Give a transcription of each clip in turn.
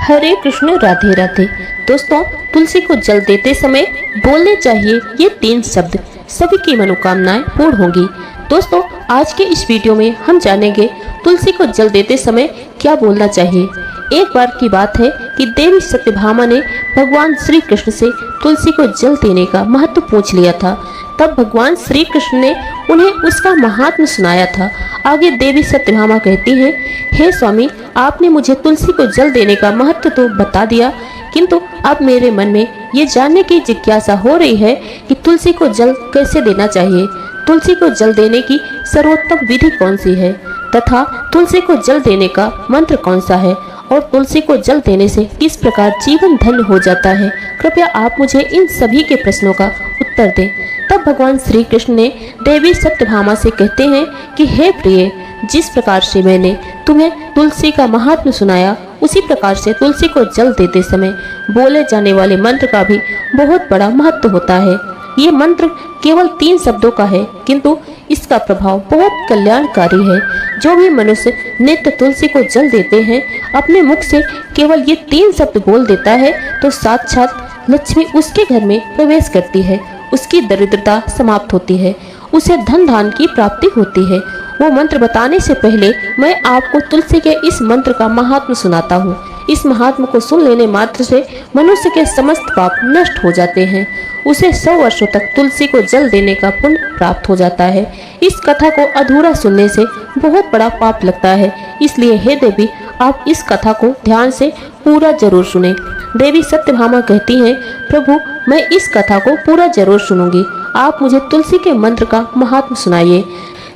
हरे कृष्ण राधे राधे। दोस्तों, तुलसी को जल देते समय बोलने चाहिए ये 3 शब्द, सभी की मनोकामनाएं पूर्ण होंगी। दोस्तों, आज के इस वीडियो में हम जानेंगे तुलसी को जल देते समय क्या बोलना चाहिए। एक बार की बात है कि देवी सत्यभामा ने भगवान श्री कृष्ण से तुलसी को जल देने का महत्व पूछ लिया था। तब भगवान श्री कृष्ण ने उन्हें उसका महात्म्य सुनाया था। आगे देवी सत्यभामा कहती हैं, हे स्वामी, आपने मुझे तुलसी को जल देने का महत्व तो बता दिया, किंतु अब मेरे मन में ये जानने की जिज्ञासा हो रही है कि तुलसी को जल कैसे देना चाहिए, तुलसी को जल देने की सर्वोत्तम विधि कौन सी है, तथा तुलसी को जल देने का मंत्र कौन सा है, और तुलसी को जल देने से किस प्रकार जीवन धन्य हो जाता है। कृपया आप मुझे इन सभी के प्रश्नों का उत्तर दें। तब भगवान श्री कृष्ण ने देवी सत्यभामा से कहते हैं कि हे प्रिय, जिस प्रकार से मैंने तुम्हें तुलसी का महात्म्य सुनाया, उसी प्रकार से तुलसी को जल देते समय बोले जाने वाले मंत्र का भी बहुत बड़ा महत्व होता है। ये मंत्र केवल 3 शब्दों का है, किंतु इसका प्रभाव बहुत कल्याणकारी है। जो भी मनुष्य नित्य तुलसी को जल देते हैं, अपने मुख से केवल ये 3 शब्द बोल देता है, तो साक्षात लक्ष्मी उसके घर में प्रवेश करती है, उसकी दरिद्रता समाप्त होती है, उसे धन धान की प्राप्ति होती है। वो मंत्र बताने से पहले मैं आपको तुलसी के इस मंत्र का महात्म सुनाता हूँ। इस महात्म को सुन लेने मात्र से मनुष्य के समस्त पाप नष्ट हो जाते हैं। उसे 100 वर्षों तक तुलसी को जल देने का पुण्य प्राप्त हो जाता है। इस कथा को अधूरा सुनने से बहुत बड़ा पाप लगता है, इसलिए हे देवी, आप इस कथा को ध्यान से पूरा जरूर सुने। देवी सत्यभामा कहती हैं, प्रभु, मैं इस कथा को पूरा जरूर सुनूंगी, आप मुझे तुलसी के मंत्र का महात्म सुनाइए।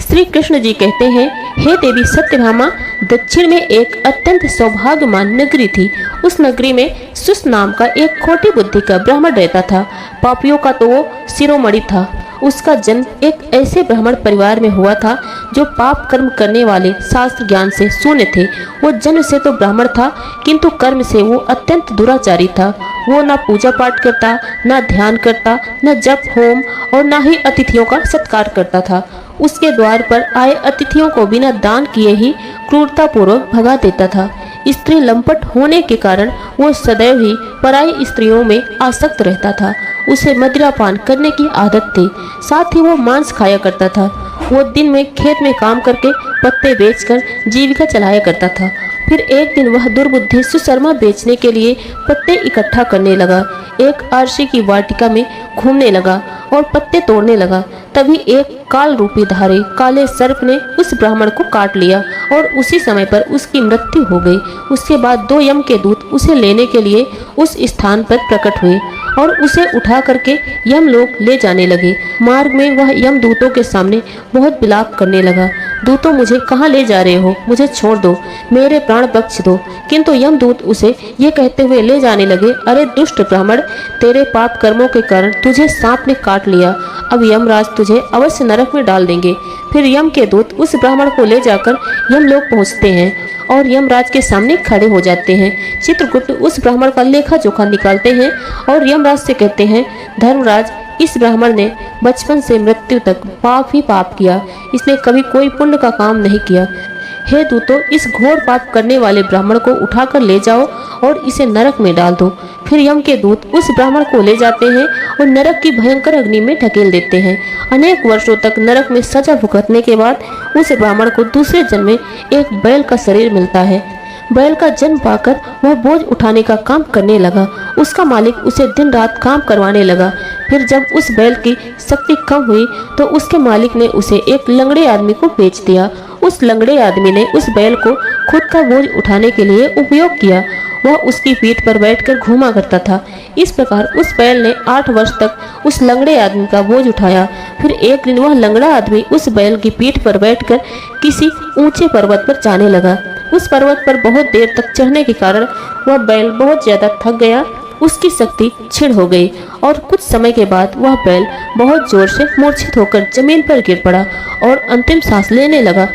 श्री कृष्ण जी कहते हैं, हे देवी सत्यभामा, दक्षिण में एक अत्यंत सौभाग्यमान नगरी थी। उस नगरी में सुस नाम का एक खोटी बुद्धि का ब्राह्मण रहता था। पापियों का तो वो शिरोमणि था। उसका जन्म एक ऐसे ब्राह्मण परिवार में हुआ था जो पाप कर्म करने वाले, शास्त्र ज्ञान से शून्य थे। वो जन्म से तो ब्राह्मण था, किंतु कर्म से वो अत्यंत दुराचारी था। वो ना पूजा पाठ करता, ना ध्यान करता, न जप होम, और ना ही अतिथियों का सत्कार करता था। उसके द्वार पर आए अतिथियों को बिना दान किए ही क्रूरता पूर्वक भगा देता था। स्त्री लंपट होने के कारण वो सदैव ही पराई स्त्रियों में आसक्त रहता था। उसे मदिरापान करने की आदत थी, साथ ही वो मांस खाया करता था। वो दिन में खेत में काम करके पत्ते बेचकर जीविका चलाया करता था। फिर एक दिन वह दुर्बुद्धि सुशर्मा बेचने के लिए पत्ते इकट्ठा करने लगा। एक आरसी की वाटिका में घूमने लगा और पत्ते तोड़ने लगा। तभी एक काल रूपी धारी काले सर्प ने उस ब्राह्मण को काट लिया और उसी समय पर उसकी मृत्यु हो गई। उसके बाद 2 यम के दूत उसे लेने के लिए उस स्थान पर प्रकट हुए और उसे उठा करके यम लोग ले जाने लगे। मार्ग में वह यम दूतों के सामने बहुत विलाप करने लगा, दूतों, मुझे कहाँ ले जा रहे हो, मुझे छोड़ दो, मेरे प्राण बख्श दो। किंतु यमदूत उसे ये कहते हुए ले जाने लगे, अरे दुष्ट ब्राह्मण, तेरे पाप कर्मों के कारण तुझे सांप ने काट लिया, अब यमराज तुझे अवश्य नरक में डाल देंगे। फिर यम के दूत उस ब्राह्मण को ले जाकर यम लोग पहुँचते हैं और यमराज के सामने खड़े हो जाते हैं। चित्रगुप्त उस ब्राह्मण का लेखा जोखा निकालते हैं और यमराज से कहते हैं, धर्मराज, इस ब्राह्मण ने बचपन से मृत्यु तक पाप ही पाप किया, इसने कभी कोई पुण्य का काम नहीं किया। हे दूतों, इस घोर पाप करने वाले ब्राह्मण को उठाकर ले जाओ और इसे नरक में डाल दो। फिर यम के दूत उस ब्राह्मण को ले जाते हैं और नरक की भयंकर अग्नि में ढकेल देते हैं। अनेक वर्षों तक नरक में सजा भुगतने के बाद उस ब्राह्मण को दूसरे जन्म में एक बैल का शरीर मिलता है। बैल का जन्म पाकर वह बोझ उठाने का काम करने लगा। उसका मालिक उसे दिन रात काम करवाने लगा। फिर जब उस बैल की शक्ति कम हुई तो उसके मालिक ने उसे एक लंगड़े आदमी को बेच दिया। उस लंगड़े आदमी ने उस बैल को खुद का बोझ उठाने के लिए उपयोग किया। वह उसकी पीठ पर बैठकर घूमा करता था। इस प्रकार उस बैल ने 8 वर्ष तक उस लंगड़े आदमी का बोझ उठाया। फिर एक दिन वह लंगड़ा आदमी उस बैल की पीठ पर बैठकर किसी ऊंचे पर्वत पर जाने लगा। उस पर्वत पर बहुत देर तक चढ़ने के कारण वह बैल बहुत ज्यादा थक गया, उसकी शक्ति क्षीण हो गई और कुछ समय के बाद वह बैल बहुत जोर से मूर्छित होकर जमीन पर गिर पड़ा और अंतिम सांस लेने लगा।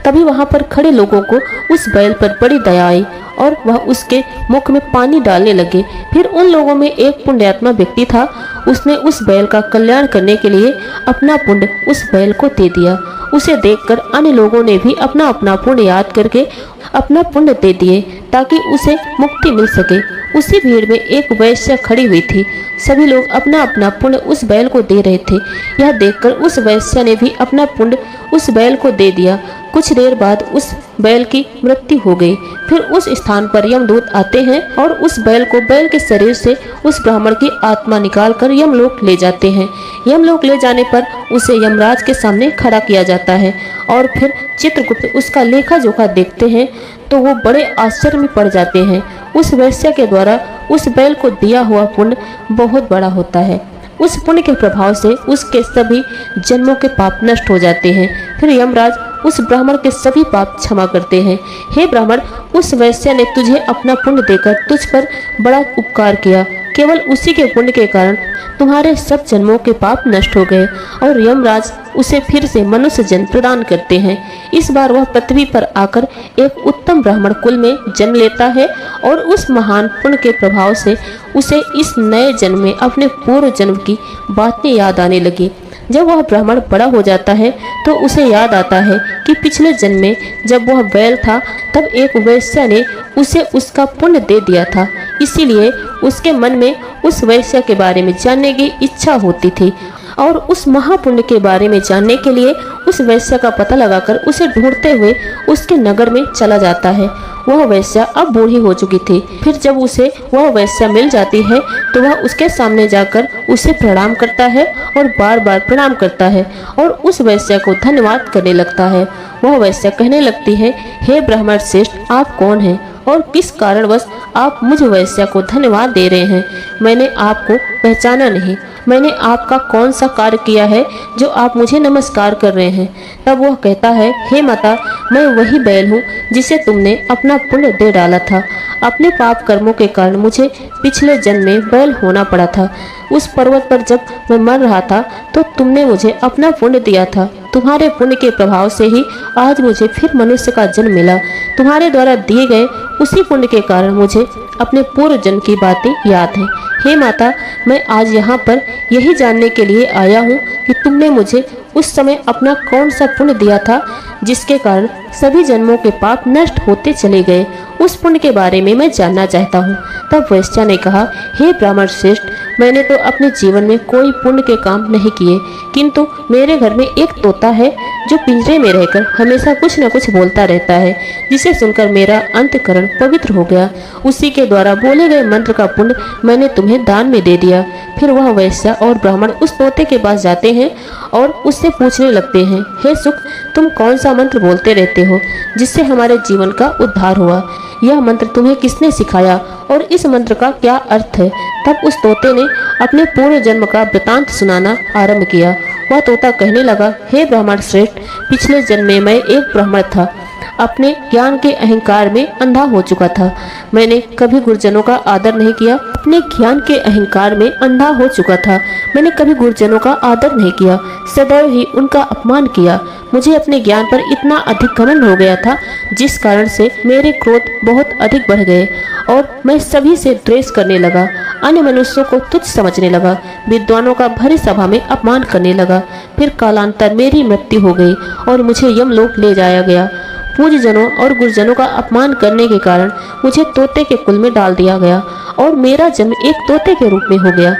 तभी वहां पर खड़े लोगों को उस बैल पर बड़ी दया आई और वह उसके मुख में पानी डालने लगे। फिर उन लोगों में एक पुण्यात्मा व्यक्ति था, उसने उस बैल का कल्याण करने के लिए अपना पुण्य उस बैल को दे दिया। उसे देखकर अन्य लोगों ने भी अपना अपना पुण्य याद करके अपना पुण्य दे दिए ताकि उसे मुक्ति मिल सके। उसी भीड़ में एक वैश्या खड़ी हुई थी। सभी लोग अपना अपना पुण्य उस बैल को दे रहे थे। यह देखकर उस वैश्या ने भी अपना पुण्य उस बैल को दे दिया। कुछ देर बाद उस बैल की मृत्यु हो गई। फिर उस स्थान पर यमदूत आते हैं और उस बैल को बैल के शरीर से उस ब्राह्मण की आत्मा निकालकर यमलोक ले जाते हैं। यमलोक ले जाने पर उसे यमराज के सामने खड़ा किया जाता है और फिर चित्रगुप्त उसका लेखा जोखा देखते हैं तो वो बड़े आश्चर्य में पड़ जाते हैं। उस वैश्य के द्वारा उस बैल को दिया हुआ पुण्य बहुत बड़ा होता है। उस पुण्य के प्रभाव से उसके सभी जन्मों के पाप नष्ट हो जाते हैं। फिर यमराज उस ब्राह्मण के सभी पाप क्षमा करते हैं। हे ब्राह्मण, उस वैश्य ने तुझे अपना पुण्य देकर तुझ पर बड़ा उपकार किया। केवल उसी के पुण्य के कारण तुम्हारे सब जन्मों के पाप नष्ट हो गए और यमराज उसे फिर से मनुष्य जन्म प्रदान करते हैं। इस बार वह पृथ्वी पर आकर एक उत्तम ब्राह्मण कुल में जन्म लेता है और उस महान पुण्य के प्रभाव से उसे इस नए जन्म में अपने पूर्व जन्म की बातें याद आने लगी। जब वह ब्राह्मण बड़ा हो जाता है तो उसे याद आता है कि पिछले जन्म में जब वह बैल था तब एक वैश्य ने उसे उसका पुण्य दे दिया था। इसीलिए उसके मन में उस वैश्य के बारे में जानने की इच्छा होती थी और उस महापुण्य के बारे में जानने के लिए उस वैश्य का पता लगाकर उसे ढूंढते हुए उसके नगर में चला जाता है। वह वैश्या अब बूढ़ी हो चुकी थी। फिर जब उसे वह वैश्या मिल जाती है तो वह उसके सामने जाकर उसे प्रणाम करता है और बार बार प्रणाम करता है और उस वैश्या को धन्यवाद करने लगता है। वह वैश्या कहने लगती है, हे ब्राह्मण श्रेष्ठ, आप कौन हैं और किस कारणवश आप मुझ वैश्या को धन्यवाद दे रहे हैं? मैंने आपको पहचाना नहीं। मैंने आपका कौन सा कार्य किया है जो आप मुझे नमस्कार कर रहे हैं? तब वह कहता है, हे माता, मैं वही बैल हूँ जिसे तुमने अपना पुण्य दे डाला था। अपने पाप कर्मों के कारण मुझे पिछले जन्म में बैल होना पड़ा था। उस पर्वत पर जब मैं मर रहा था तो तुमने मुझे अपना पुण्य दिया था। तुम्हारे पुण्य के प्रभाव से ही आज मुझे फिर मनुष्य का जन्म मिला। तुम्हारे द्वारा दिए गए उसी पुण्य के कारण मुझे अपने पूर्व जन्म की बातें याद हैं। हे माता, मैं आज यहाँ पर यही जानने के लिए आया हूँ कि तुमने मुझे उस समय अपना कौन सा पुण्य दिया था जिसके कारण सभी जन्मों के पाप नष्ट होते चले गए। उस पुण्य के बारे में मैं जानना चाहता हूँ। तब वैश्या ने कहा, हे ब्राह्मण श्रेष्ठ, मैंने तो अपने जीवन में कोई पुण्य के काम नहीं किए, किंतु मेरे घर में एक तोता है जो पिंजरे में रहकर हमेशा कुछ न कुछ बोलता रहता है, जिसे सुनकर मेरा अंतःकरण पवित्र हो गया। उसी के द्वारा बोले गए मंत्र का पुण्य मैंने तुम्हें दान में दे दिया। फिर वह वैश्या और ब्राह्मण उस तोते के पास जाते हैं और उससे पूछने लगते हैं, हे सुख, तुम कौन सा मंत्र बोलते रहते हो जिससे हमारे जीवन का उद्धार हुआ? यह मंत्र तुम्हें किसने सिखाया और इस मंत्र का क्या अर्थ है? तब उस तोते ने अपने पूर्व जन्म का वृतांत सुनाना आरंभ किया। वह तोता कहने लगा, हे ब्राह्मण श्रेष्ठ, पिछले जन्म में मैं एक ब्राह्मण था। अपने ज्ञान के अहंकार में अंधा हो चुका था। मैंने कभी गुरुजनों का आदर नहीं किया। अपने ज्ञान के अहंकार में अंधा हो चुका था। मैंने कभी गुरुजनों का आदर नहीं किया, सदैव ही उनका अपमान किया। मुझे अपने ज्ञान पर इतना अधिक घमंड हो गया था जिस कारण से मेरे क्रोध बहुत अधिक बढ़ गए और मैं सभी से द्वेष करने लगा। अन्य मनुष्यों को तुच्छ समझने लगा, विद्वानों का भरी सभा में अपमान करने लगा। फिर कालांतर मेरी मृत्यु हो गई और मुझे यमलोक ले जाया गया। पूज्यजनों और गुरुजनों का अपमान करने के कारण मुझे तोते के कुल में डाल दिया गया और मेरा जन्म एक तोते के रूप में हो गया।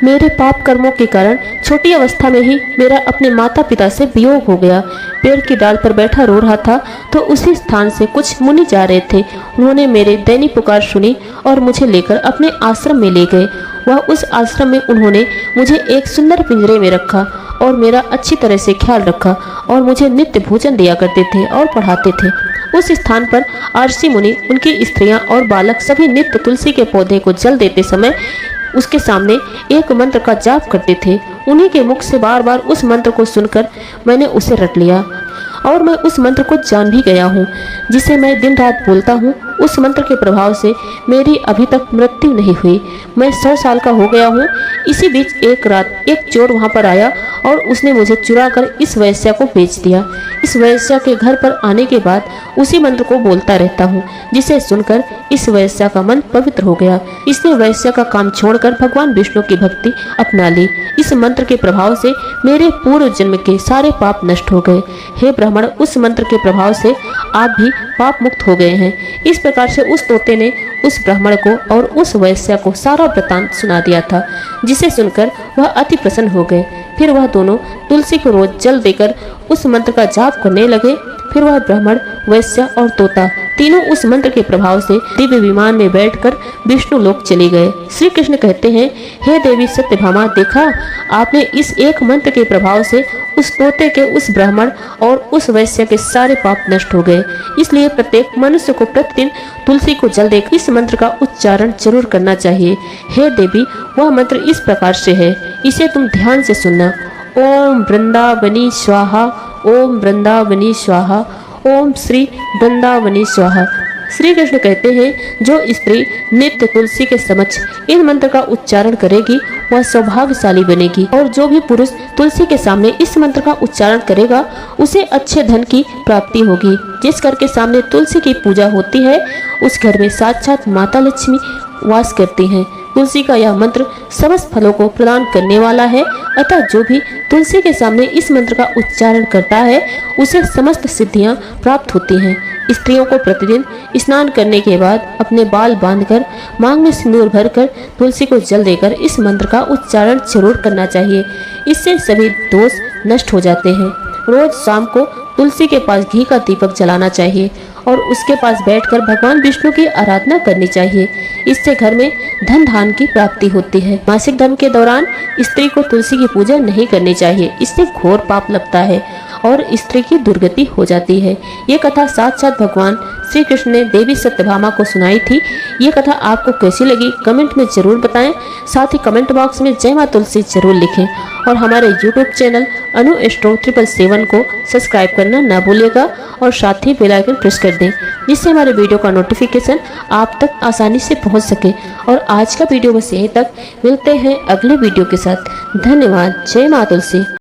मेरे पाप कर्मों के कारण छोटी अवस्था में ही मेरा अपने माता पिता से वियोग हो गया। पेड़ की डाल पर बैठा रो रहा था तो उसी स्थान से कुछ मुनि जा रहे थे। उन्होंने मेरे दैनिक पुकार सुनी और मुझे लेकर अपने आश्रम में ले गए। वह उस आश्रम में उन्होंने मुझे एक सुंदर पिंजरे में रखा और मेरा अच्छी तरह से ख्याल रखा और मुझे नित्य भोजन दिया करते थे और पढ़ाते थे। उस स्थान पर आरसी मुनि, उनकी स्त्रियां और बालक सभी नित्य तुलसी के पौधे को जल देते समय उसके सामने एक मंत्र का जाप करते थे। उन्हीं के मुख से बार बार उस मंत्र को सुनकर मैंने उसे रट लिया और मैं उस मंत्र को जान भी गया हूँ जिसे मैं दिन रात बोलता हूँ। उस मंत्र के प्रभाव से मेरी अभी तक मृत्यु नहीं हुई। मैं 100 साल का हो गया हूँ। इसी बीच एक रात एक चोर वहाँ पर आया और उसने मुझे चुरा कर इस वैश्या को बेच दिया। इस वैश्या के घर पर आने के बाद उसी मंत्र को बोलता रहता हूँ, जिसे सुनकर इस वैश्या का मन पवित्र हो गया। इसने वैश्या का काम छोड़कर भगवान विष्णु की भक्ति अपना ली। इस मंत्र के प्रभाव से मेरे पूर्व जन्म के सारे पाप नष्ट हो गए। हे ब्राह्मण, उस मंत्र के प्रभाव से आप भी पाप मुक्त हो गए हैं। इस प्रकार से उस तोते ने उस ब्राह्मण को और उस वैश्या को सारा वृतांत सुना दिया था, जिसे सुनकर वह अति प्रसन्न हो गए। फिर वह दोनों तुलसी को रोज जल देकर उस मंत्र का जाप करने लगे। फिर वह ब्राह्मण, वैश्या और तोता तीनों उस मंत्र के प्रभाव से दिव्य विमान में बैठकर विष्णु लोक चले गए। श्री कृष्ण कहते हैं, हे देवी सत्यभामा, देखा आपने इस एक मंत्र के प्रभाव से उस तोते के, उस ब्राह्मण और उस वैश्य के सारे पाप नष्ट हो गए। इसलिए प्रत्येक मनुष्य को प्रतिदिन तुलसी को जल देकर इस मंत्र का उच्चारण जरूर करना चाहिए। हे देवी, वह मंत्र इस प्रकार से है, इसे तुम ध्यान से सुनना। ओम वृंदावनी स्वाहा, ओम वृंदावनी स्वाहा, ओम श्री वृंदावनी स्वाहा। श्री कृष्ण कहते हैं, जो स्त्री नित्य तुलसी के समक्ष इन मंत्र का उच्चारण करेगी वह सौभाग्यशाली बनेगी, और जो भी पुरुष तुलसी के सामने इस मंत्र का उच्चारण करेगा उसे अच्छे धन की प्राप्ति होगी। जिस घर के सामने तुलसी की पूजा होती है उस घर में साक्षात माता लक्ष्मी वास करती हैं। तुलसी का यह मंत्र समस्त फलों को प्रदान करने वाला है, अतः जो भी तुलसी के सामने इस मंत्र का उच्चारण करता है उसे समस्त सिद्धियां प्राप्त होती हैं। स्त्रियों को प्रतिदिन स्नान करने के बाद अपने बाल बांधकर, मांग में सिंदूर भरकर, तुलसी को जल देकर इस मंत्र का उच्चारण जरूर करना चाहिए। इससे सभी दोष नष्ट हो जाते हैं। रोज शाम को तुलसी के पास घी का दीपक जलाना चाहिए और उसके पास बैठकर भगवान विष्णु की आराधना करनी चाहिए। इससे घर में धन धान की प्राप्ति होती है। मासिक धर्म के दौरान स्त्री को तुलसी की पूजा नहीं करनी चाहिए, इससे घोर पाप लगता है और स्त्री की दुर्गति हो जाती है। ये कथा साक्षात भगवान श्री कृष्ण ने देवी सत्यभामा को सुनाई थी। ये कथा आपको कैसी लगी कमेंट में जरूर बताएं। साथ ही कमेंट बॉक्स में जय मां तुलसी जरूर लिखें और हमारे यूट्यूब चैनल अनु एस्ट्रो 777 को सब्सक्राइब करना ना भूलिएगा और साथ ही बेल आइकन प्रेस कर दें, जिससे हमारे वीडियो का नोटिफिकेशन आप तक आसानी से पहुंच सके। और आज का वीडियो बस यहीं तक, मिलते हैं अगले वीडियो के साथ। धन्यवाद। जय मां तुलसी।